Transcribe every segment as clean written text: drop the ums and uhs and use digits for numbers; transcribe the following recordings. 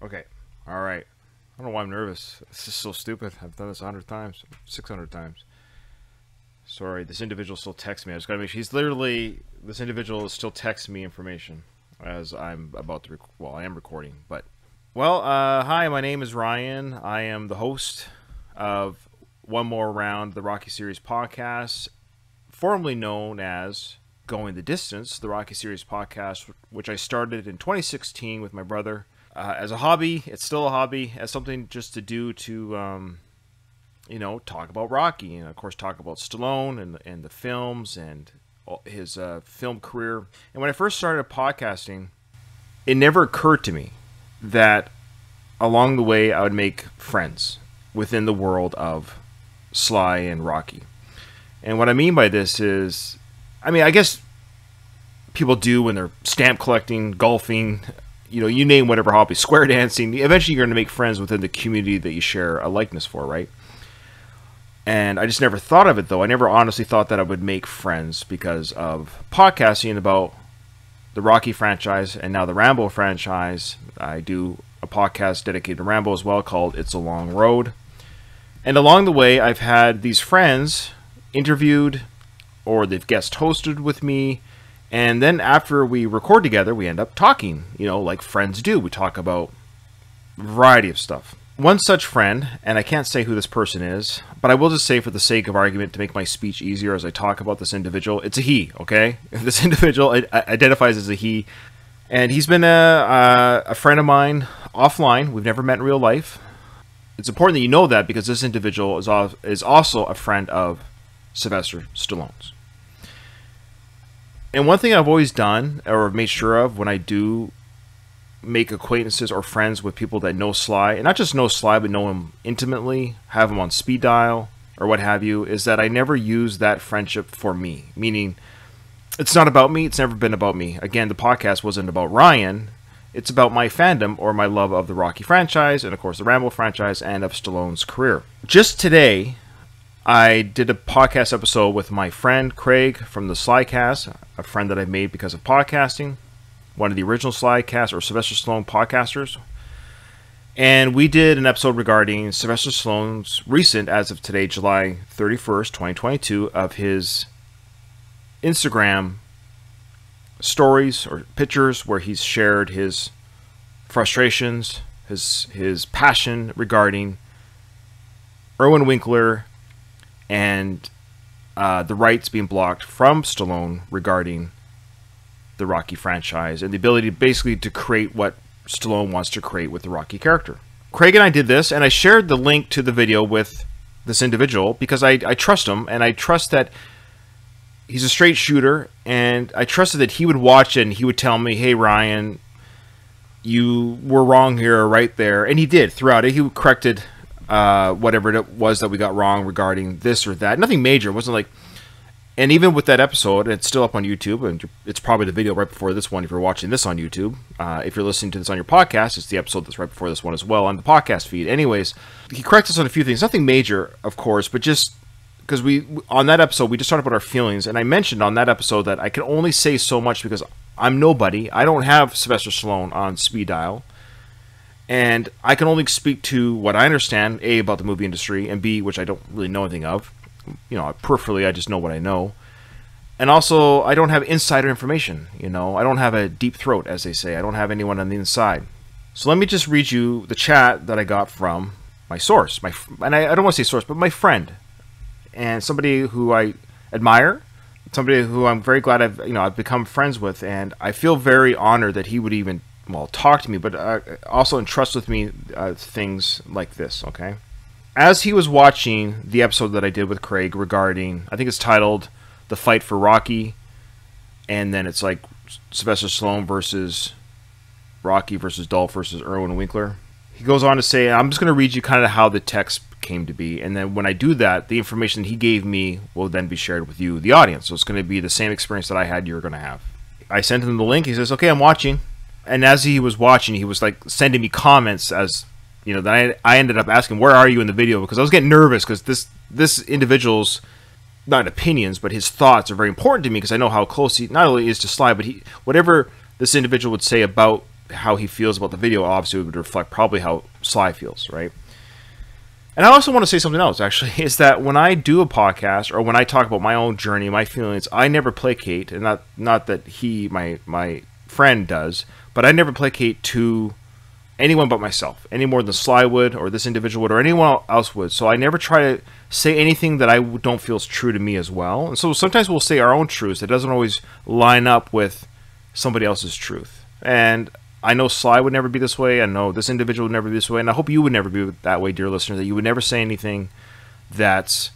Okay. All right. I don't know why I'm nervous. This is so stupid. I've done this 100 times, 600 times. Sorry, this individual still texts me. I just gotta make sure. This individual is still texting me information as I'm about to, well, I am recording, but. Well, hi, my name is Ryan. I am the host of One More Round, the Rocky Series podcast, formerly known as Going the Distance, the Rocky Series podcast, which I started in 2016 with my brother. As a hobby, it's still a hobby, as something just to do to, talk about Rocky, and of course talk about Stallone and the films and his film career. And when I first started podcasting, it never occurred to me that along the way I would make friends within the world of Sly and Rocky. And what I mean by this is, I guess people do when they're stamp collecting, golfing, you name whatever hobby, square dancing. Eventually you're going to make friends within the community that you share a likeness for, right? And I just never thought of it, though. I never honestly thought that I would make friends because of podcasting about the Rocky franchise and now the Rambo franchise. I do a podcast dedicated to Rambo as well called It's a Long Road. And along the way, I've had these friends interviewed or they've guest hosted with me. And then after we record together, we end up talking, like friends do. We talk about a variety of stuff. One such friend, and I can't say who this person is, but I will just say for the sake of argument to make my speech easier as I talk about this individual, it's a he, okay? This individual identifies as a he, and he's been a friend of mine offline. We've never met in real life. It's important that you know that because this individual is also a friend of Sylvester Stallone's. And one thing I've always done, or made sure of when I do make acquaintances or friends with people that know Sly, and not just know Sly, but know him intimately, have him on speed dial, or what have you, is that I never use that friendship for me. Meaning, it's not about me, it's never been about me. Again, the podcast wasn't about Ryan, it's about my fandom, or my love of the Rocky franchise, and of course the Rambo franchise, and of Stallone's career. Just today, I did a podcast episode with my friend Craig from the Slycast, a friend that I made because of podcasting, one of the original Slycast or Sylvester Stallone podcasters. And we did an episode regarding Sylvester Stallone's recent, as of today, July 31st, 2022, of his Instagram stories or pictures where he's shared his frustrations, his passion regarding Irwin Winkler and the rights being blocked from Stallone regarding the Rocky franchise and the ability basically to create what Stallone wants to create with the Rocky character. Craig and I did this, and I shared the link to the video with this individual because I trust him, and I trust that he's a straight shooter, and I trusted that he would watch it and he would tell me, hey Ryan, you were wrong here or right there, and he did throughout it. He corrected whatever it was that we got wrong regarding this or that. Nothing major. It wasn't like, and even with that episode, it's still up on YouTube, and it's probably the video right before this one if you're watching this on YouTube. If you're listening to this on your podcast, it's the episode that's right before this one as well on the podcast feed. Anyways, he corrected us on a few things. Nothing major, of course, but just because on that episode, we just talked about our feelings, and I mentioned on that episode that I can only say so much because I'm nobody. I don't have Sylvester Stallone on speed dial. And I can only speak to what I understand, A, about the movie industry, and B, which I don't really know anything of. Peripherally, I just know what I know. And also, I don't have insider information, I don't have a deep throat, as they say. I don't have anyone on the inside. So let me just read you the chat that I got from my source. And I don't want to say source, but my friend. And somebody who I admire. Somebody who I'm very glad I've become friends with. And I feel very honored that he would even talk to me, but also entrust with me things like this, okay? As he was watching the episode that I did with Craig regarding, I think it's titled The Fight for Rocky, and then it's like Sylvester Stallone versus Rocky versus Dolph versus Irwin Winkler. He goes on to say, I'm just going to read you kind of how the text came to be, and then when I do that, the information he gave me will then be shared with you, the audience. So it's going to be the same experience that I had you're going to have. I sent him the link. He says, okay, I'm watching. And as he was watching, he was like sending me comments as, then I ended up asking, where are you in the video? Because I was getting nervous because this individual's, not opinions, but his thoughts are very important to me because I know how close he not only is to Sly, but whatever this individual would say about how he feels about the video obviously would reflect probably how Sly feels, right? And I also want to say something else, actually, is that when I do a podcast or when I talk about my own journey, my feelings, I never placate, and not that he, my friend, does, but I never placate to anyone but myself, any more than Sly would, or this individual would, or anyone else would. So I never try to say anything that I don't feel is true to me as well. And so sometimes we'll say our own truths that doesn't always line up with somebody else's truth. And I know Sly would never be this way. I know this individual would never be this way. And I hope you would never be that way, dear listener, that you would never say anything that's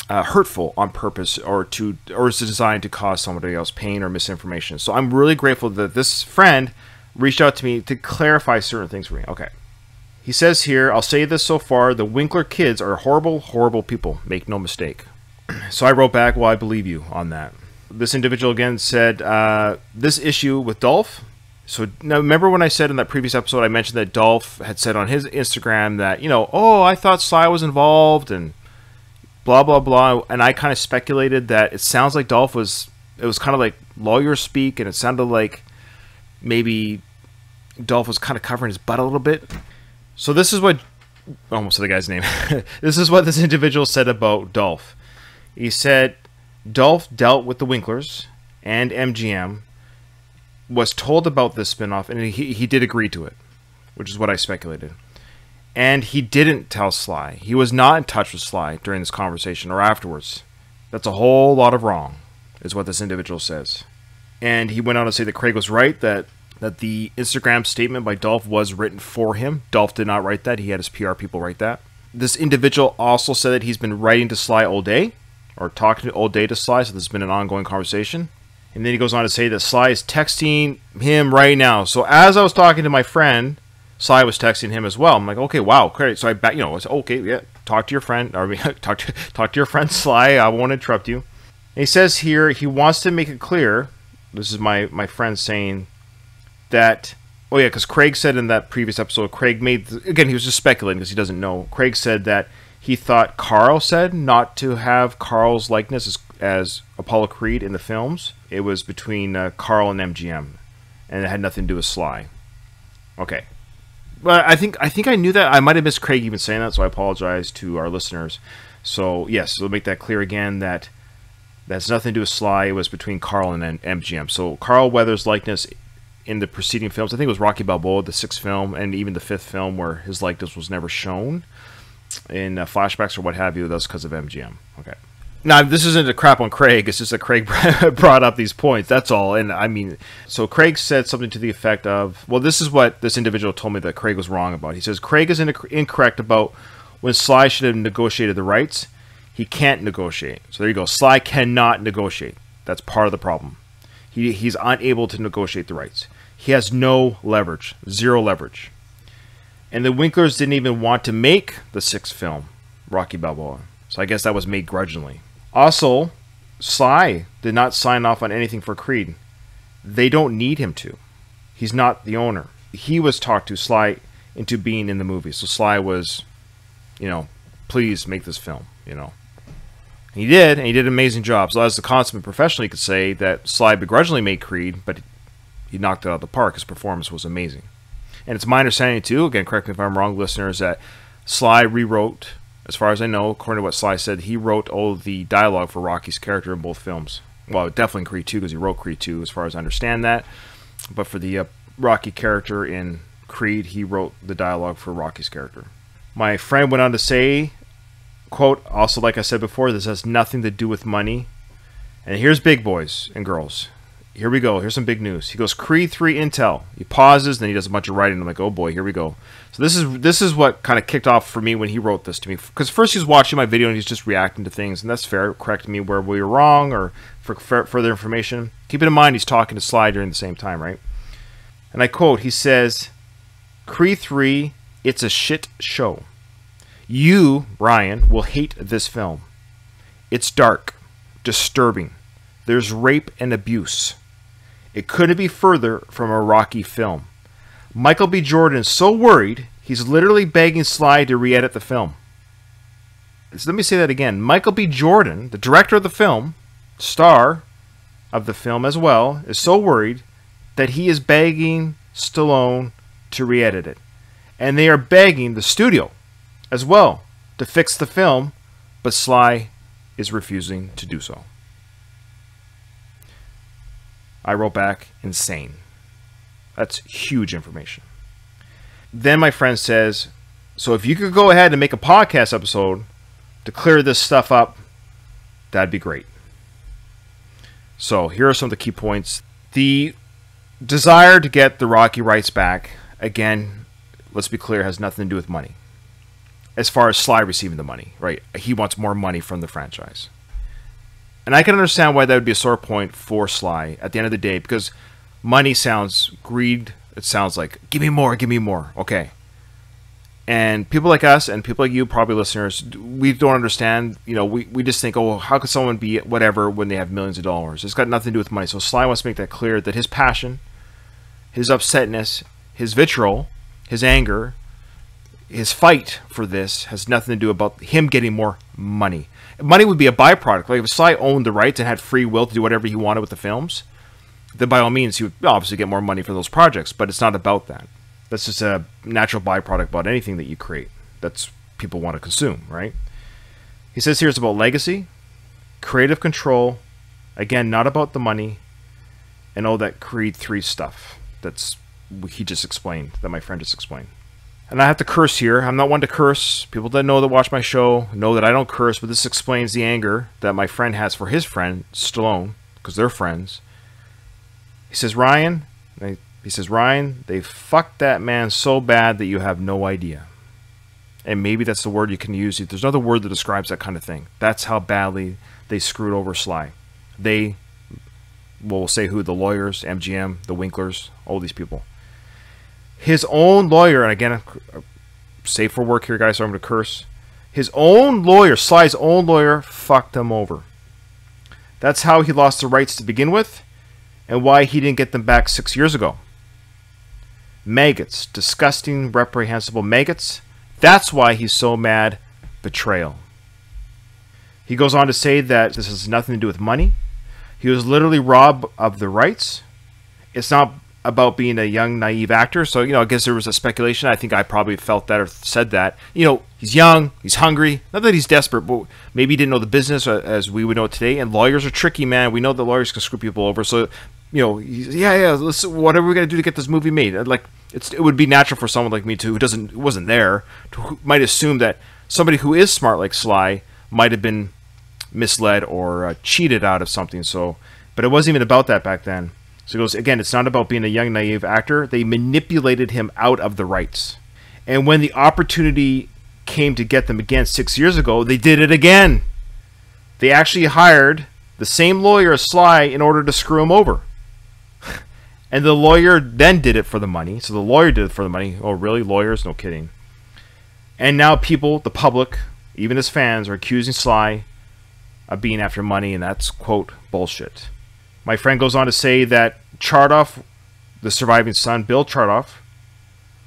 hurtful on purpose or is designed to cause somebody else pain or misinformation. So I'm really grateful that this friend reached out to me to clarify certain things for me. Okay. He says here, I'll say this so far, the Winkler kids are horrible, horrible people. Make no mistake. So I wrote back, well, I believe you on that. This individual again said, this issue with Dolph. So now remember when I said in that previous episode, I mentioned that Dolph had said on his Instagram that, oh, I thought Sly was involved and blah, blah, blah. And I kind of speculated that it sounds like Dolph was kind of like lawyer speak. And it sounded like maybe Dolph was kind of covering his butt a little bit. So this is what, almost said the guy's name. This is what this individual said about Dolph. He said, Dolph dealt with the Winklers and MGM, was told about this spinoff, and he did agree to it, which is what I speculated. And he didn't tell Sly. He was not in touch with Sly during this conversation or afterwards. That's a whole lot of wrong, is what this individual says. And he went on to say that Craig was right, that the Instagram statement by Dolph was written for him. Dolph did not write that. He had his PR people write that. This individual also said that he's been writing to Sly all day, or talking all day to Sly, so there's been an ongoing conversation. And then he goes on to say that Sly is texting him right now. So as I was talking to my friend, Sly was texting him as well. I'm like, okay, wow, great. So I bet, I said, okay, yeah, talk to your friend, or talk to your friend Sly. I won't interrupt you. And he says here he wants to make it clear. This is my friend saying that. Oh yeah, because Craig said in that previous episode, Craig made again. He was just speculating because he doesn't know. Craig said that he thought Carl said not to have Carl's likeness as Apollo Creed in the films. It was between Carl and MGM, and it had nothing to do with Sly. Okay, but I think I knew that. I might have missed Craig even saying that, so I apologize to our listeners. So yes, we'll make that clear again. That's nothing to do with Sly. It was between Carl and MGM. So Carl Weathers' likeness in the preceding films, I think it was Rocky Balboa, the 6th film, and even the 5th film, where his likeness was never shown in flashbacks or what have you. That's because of MGM. Okay. Now, this isn't a crap on Craig. It's just that Craig brought up these points. That's all. And I mean, so Craig said something to the effect of, well, this is what this individual told me that Craig was wrong about. He says, Craig is incorrect about when Sly should have negotiated the rights. He can't negotiate. So there you go. Sly cannot negotiate. That's part of the problem. He's unable to negotiate the rights. He has no leverage. Zero leverage. And the Winklers didn't even want to make the 6th film, Rocky Balboa. So I guess that was made grudgingly. Also, Sly did not sign off on anything for Creed. They don't need him to. He's not the owner. He was talked to, Sly, into being in the movie. So Sly was, please make this film, He did, and he did an amazing job. So as the consummate professional, you could say that Sly begrudgingly made Creed, but he knocked it out of the park. His performance was amazing. And it's my understanding, too, again, correct me if I'm wrong, listeners, that Sly rewrote, as far as I know, according to what Sly said, he wrote all of the dialogue for Rocky's character in both films. Well, definitely in Creed 2, because he wrote Creed 2, as far as I understand that. But for the Rocky character in Creed, he wrote the dialogue for Rocky's character. My friend went on to say, quote, also, like I said before, this has nothing to do with money. And here's big, boys and girls. Here we go. Here's some big news. He goes, Creed 3 Intel. He pauses, then he does a bunch of writing. I'm like, oh boy, here we go. So this is what kind of kicked off for me when he wrote this to me. Because first he's watching my video and he's just reacting to things, and that's fair. Correcting me where we were wrong or for further information. Keep it in mind he's talking to Sly during the same time, right? And I quote, he says, Creed 3, it's a shit show. You, Ryan, will hate this film. It's dark, disturbing. There's rape and abuse. It couldn't be further from a Rocky film. Michael B. Jordan is so worried, he's literally begging Sly to re-edit the film. So let me say that again. Michael B. Jordan, the director of the film, star of the film as well, is so worried that he is begging Stallone to re-edit it. And they are begging the studio as well to fix the film, but Sly is refusing to do so. I wrote back, insane. That's huge information. Then my friend says, so if you could go ahead and make a podcast episode to clear this stuff up, that'd be great. So here are some of the key points. The desire to get the Rocky rights back, again, let's be clear, has nothing to do with money. As far as Sly receiving the money, right? He wants more money from the franchise. And I can understand why that would be a sore point for Sly at the end of the day, because money sounds greed. It sounds like, give me more, give me more. Okay. And people like us and people like you, probably listeners, we don't understand. You know, we just think, oh, how could someone be whatever when they have millions of dollars? It's got nothing to do with money. So Sly wants to make that clear, that his passion, his upsetness, his vitriol, his anger, his fight for this has nothing to do about him getting more money. Money would be a byproduct. Like if Sly owned the rights and had free will to do whatever he wanted with the films, then by all means he would obviously get more money for those projects. But it's not about that. That's just a natural byproduct about anything that you create. That's people want to consume, right? He says here it's about legacy, creative control, again, not about the money, and all that Creed 3 stuff that's he just explained, that my friend just explained. And I have to curse here. I'm not one to curse. People that know, that watch my show know that I don't curse, but this explains the anger that my friend has for his friend, Stallone, because they're friends. He says, Ryan, they fucked that man so bad that you have no idea. And maybe that's the word you can use. There's another word that describes that kind of thing. That's how badly they screwed over Sly. They, well, we'll say who, the lawyers, MGM, the Winklers, all these people. His own lawyer, and again, safe for work here, guys, so I'm going to curse. His own lawyer, Sly's own lawyer, fucked him over. That's how he lost the rights to begin with, and why he didn't get them back 6 years ago. Maggots, disgusting, reprehensible maggots. That's why he's so mad. Betrayal. He goes on to say that this has nothing to do with money. He was literally robbed of the rights. It's not about being a young, naive actor. So, I guess there was a speculation. I think I probably felt that or said that. He's young, he's hungry. Not that he's desperate, but maybe he didn't know the business as we would know it today. And lawyers are tricky, man. We know that lawyers can screw people over. So, let's, whatever we're going to do to get this movie made. Like, it would be natural for someone like me, too, who wasn't there, who might assume that somebody who is smart like Sly might have been misled or cheated out of something. So, but it wasn't even about that back then. So he goes, again, it's not about being a young, naive actor. They manipulated him out of the rights. And when the opportunity came to get them again 6 years ago, they did it again. They actually hired the same lawyer as Sly in order to screw him over. And the lawyer then did it for the money. So the lawyer did it for the money. Oh, really? Lawyers? No kidding. And now people, the public, even his fans, are accusing Sly of being after money, and that's, quote, bullshit. My friend goes on to say that Chartoff, the surviving son, Bill Chartoff,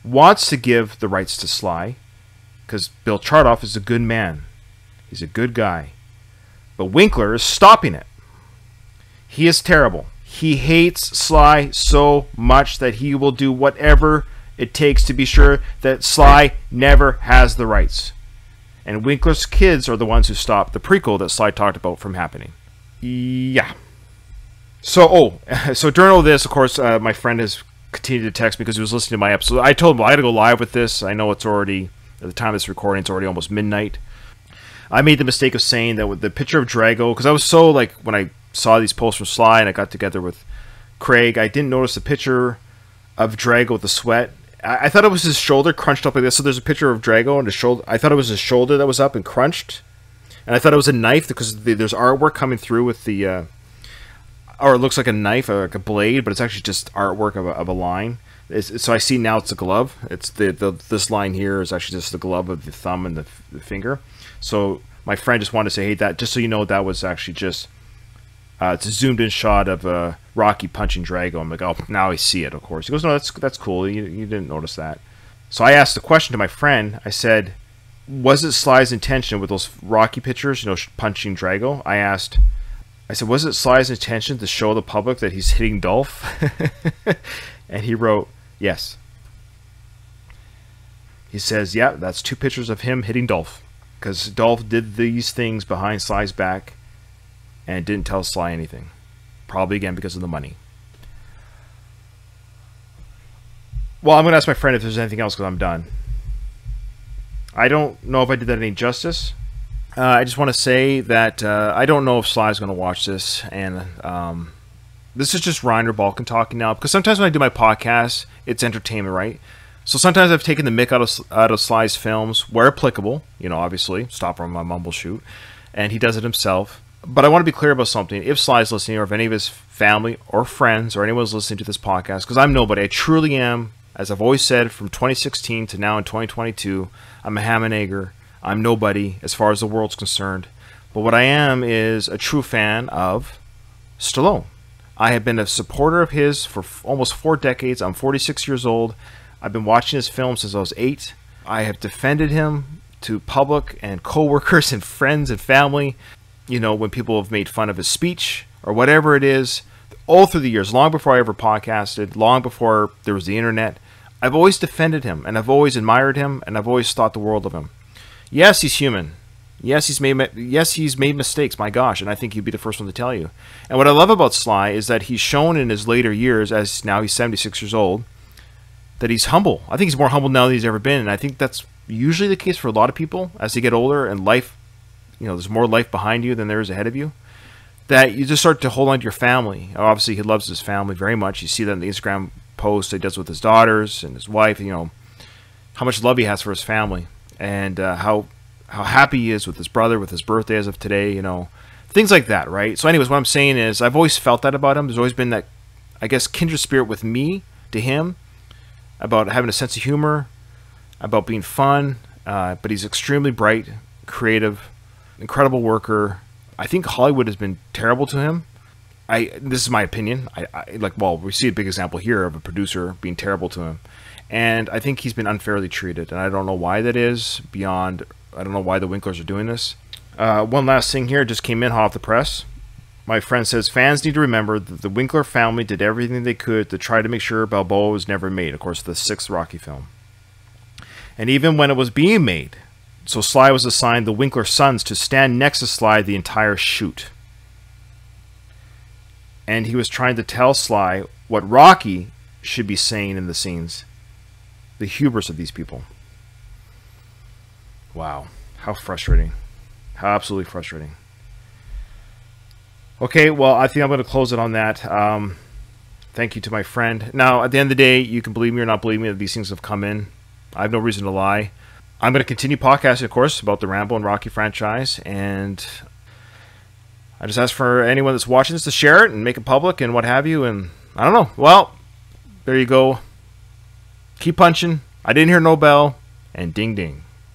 wants to give the rights to Sly because Bill Chartoff is a good man. He's a good guy. But Winkler is stopping it. He is terrible. He hates Sly so much that he will do whatever it takes to be sure that Sly never has the rights. And Winkler's kids are the ones who stopped the prequel that Sly talked about from happening. Yeah. So during all this, of course, my friend has continued to text me because he was listening to my episode. I told him, well, I got to go live with this. I know it's already, at the time of this recording, it's already almost midnight. I made the mistake of saying that with the picture of Drago, because I was so, like, when I saw these posts from Sly and I got together with Craig, I didn't notice the picture of Drago with the sweat. I thought it was his shoulder crunched up like this. So there's a picture of Drago on his shoulder. I thought it was his shoulder that was up and crunched. And I thought it was a knife because there's artwork coming through with the... or it looks like a knife, like a blade, but it's actually just artwork of a line. So I see now it's a glove. It's this line here is actually just the glove of the thumb and the finger. So my friend just wanted to say, hey, that just so you know, that was actually just it's a zoomed in shot of Rocky punching Drago. I'm like, oh, now I see it. Of course, he goes, no, that's cool. You didn't notice that. So I asked the question to my friend. I said, was it Sly's intention with those Rocky pictures, punching Drago? I said, was it Sly's intention to show the public that he's hitting Dolph? And he wrote, Yes. He says, yeah, that's 2 pictures of him hitting Dolph. Because Dolph did these things behind Sly's back and didn't tell Sly anything. Probably, again, because of the money. Well, I'm going to ask my friend if there's anything else because I'm done. I don't know if I did that any justice. I just want to say that I don't know if Sly's going to watch this. And this is just Reiner Balkan talking now. Because sometimes when I do my podcast, it's entertainment, right? So sometimes I've taken the mick out of Sly's films where applicable, you know, obviously, stop on my mumble shoot, and he does it himself. But I want to be clear about something. If Sly's listening, or if any of his family or friends or anyone's listening to this podcast, because I'm nobody, I truly am, as I've always said, from 2016 to now in 2022, I'm a ham and egger. I'm nobody as far as the world's concerned. But what I am is a true fan of Stallone. I have been a supporter of his for almost 4 decades. I'm 46 years old. I've been watching his films since I was 8. I have defended him to public and coworkers and friends and family. You know, when people have made fun of his speech or whatever it is, all through the years, long before I ever podcasted, long before there was the internet, I've always defended him, and I've always admired him, and I've always thought the world of him. Yes, he's human. Yes, he's made mistakes, my gosh, and I think he'd be the first one to tell you. And what I love about Sly is that he's shown in his later years, as now he's 76 years old, that he's humble. I think he's more humble now than he's ever been, and I think that's usually the case for a lot of people as they get older and life, you know, there's more life behind you than there is ahead of you, that you just start to hold on to your family. Obviously, he loves his family very much. You see that in the Instagram posts he does with his daughters and his wife, you know, how much love he has for his family, and how happy he is with his brother, with his birthday as of today, you know, things like that, right? So anyways, what I'm saying is I've always felt that about him. There's always been that, I guess, kindred spirit with me to him, about having a sense of humor, about being fun, but he's extremely bright, creative, incredible worker. I think Hollywood has been terrible to him. This is my opinion. We see a big example here of a producer being terrible to him, and I think he's been unfairly treated, and I don't know why that is. I don't know why the Winklers are doing this. One last thing here, just came in hot off the press. My friend says, fans need to remember that the Winkler family did everything they could to try to make sure Balboa was never made. Of course, the 6th Rocky film. And even when it was being made, so Sly was assigned the Winkler sons to stand next to Sly the entire shoot. And he was trying to tell Sly what Rocky should be saying in the scenes. The hubris of these people. Wow. How frustrating. How absolutely frustrating. Okay, well, I think I'm going to close it on that. Thank you to my friend. Now, at the end of the day, you can believe me or not believe me that these things have come in. I have no reason to lie. I'm going to continue podcasting, of course, about the Rambo and Rocky franchise, and I just ask for anyone that's watching this to share it and make it public and what have you, and I don't know. Well, there you go. Keep punching. I didn't hear no bell, and ding ding.